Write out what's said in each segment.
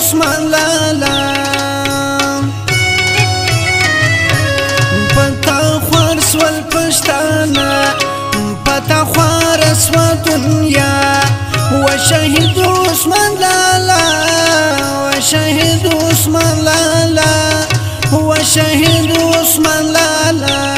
عثمان لالا پتا خوار سول پښتانه پتا خوار سو دنیا وشهید عثمان لالا وشهید عثمان لالا وشهید عثمان لالا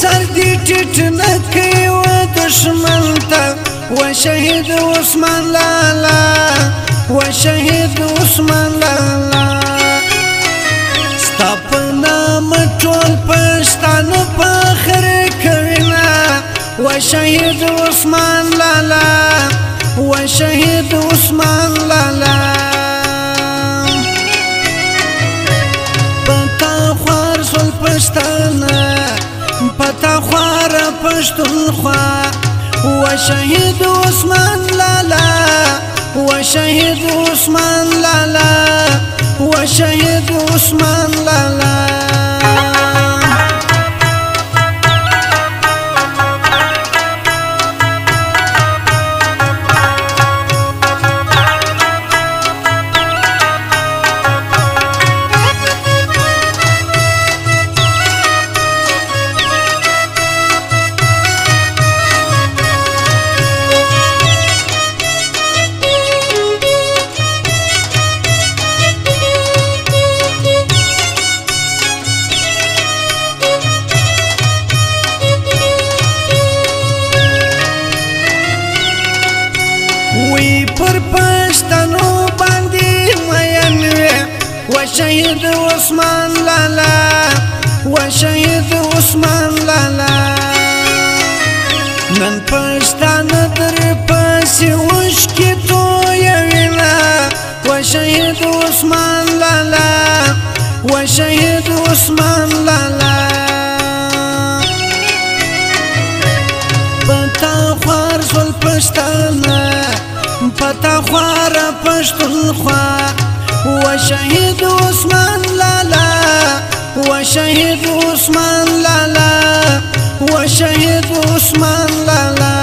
سر دی ټیټ نه کوي و دشمن ته وشهید عثمان لالا وشهید عثمان لالا ستا په نام ټول پښتانه فخر کوي نه وشهید عثمان لالا وشهید عثمان لالا پتا خوار سول پښتانه پتا خوار پښتونخوا وشهید عثمان لالا وشهید عثمان لالا وشهید عثمان لالا وی پر پښتنو باندې مین وشهید عثمان لالا وشهید عثمان لالا نن پښتانه در پسې وشکې تویوینه وشهید عثمان لالا وشهید عثمان لالا پتا خوار سول پښتانه پتا خوار پښتونخوا وشهید عثمان لالا وشهید عثمان لالا وشهید عثمان لالا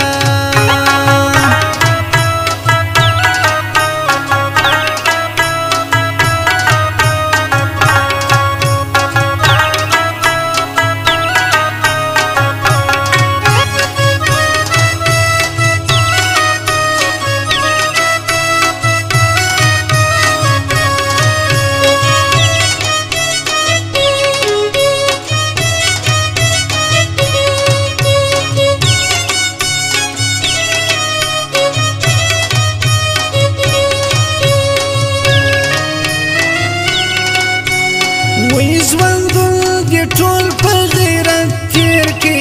ټول په غیرت تیر کی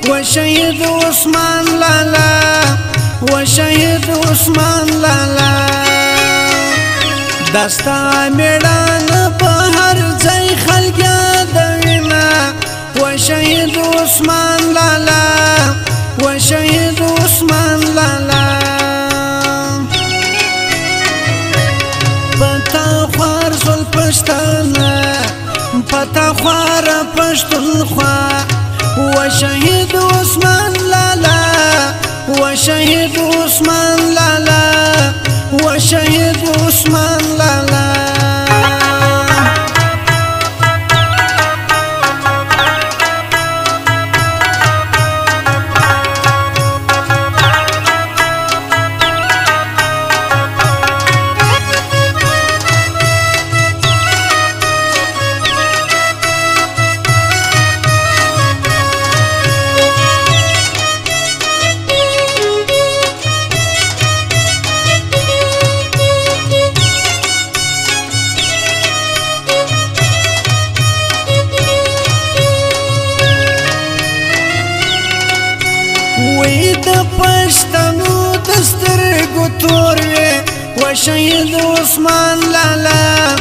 وشهید عثمان لالا وشهید عثمان لالا دستا میړان په هر ځای خلک یادوینه وشهید عثمان لالا وشهید عثمان لالا پتا خوار سول پښتانه پتا خوار پښتونخوا وشهید عثمان لالا وشهید عثمان لالا وشهید عثمان لالا وشهيد عثمان لالا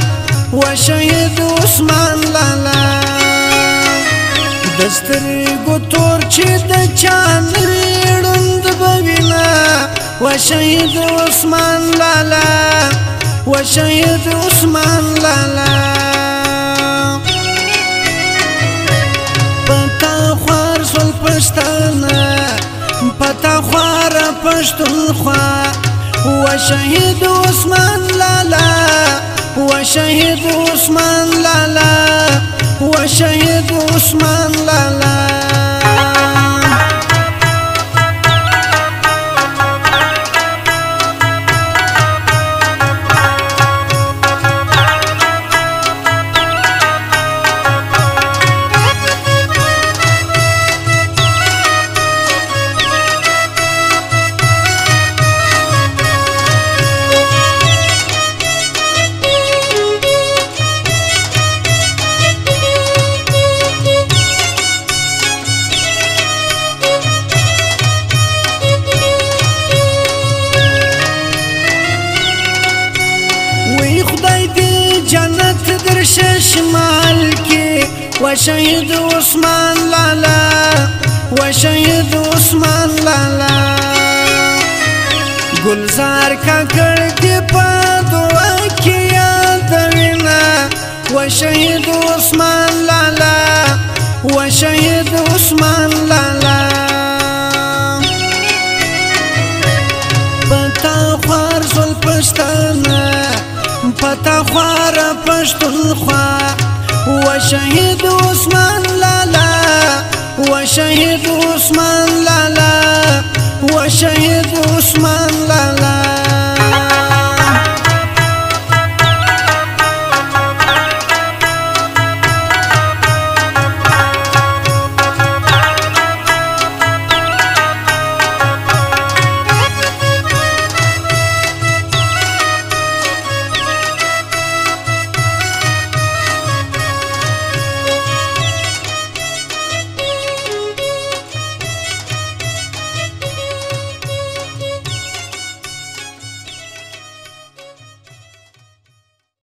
وشهيد عثمان لالا دسترګو تور چې د چان ړوند بوینا وشهيد عثمان لالا وشهيد عثمان لالا پتا خوار سول پښتانه پتا خوار پښتونخوا وشهيد عثمان لالا وشهيد عثمان لالا وشهيد عثمان لالا جنت در شمال کی وشهيد عثمان لالا وشهيد عثمان لالا گلزار کاکڑ کی پادوا کی یاد وینا وشهيد عثمان لالا وشهيد عثمان لالا پتا خوار سول پښتانه پتا خوار پښتونخوا وشهيد عثمان لالا وشهيد عثمان لالا وشهيد عثمان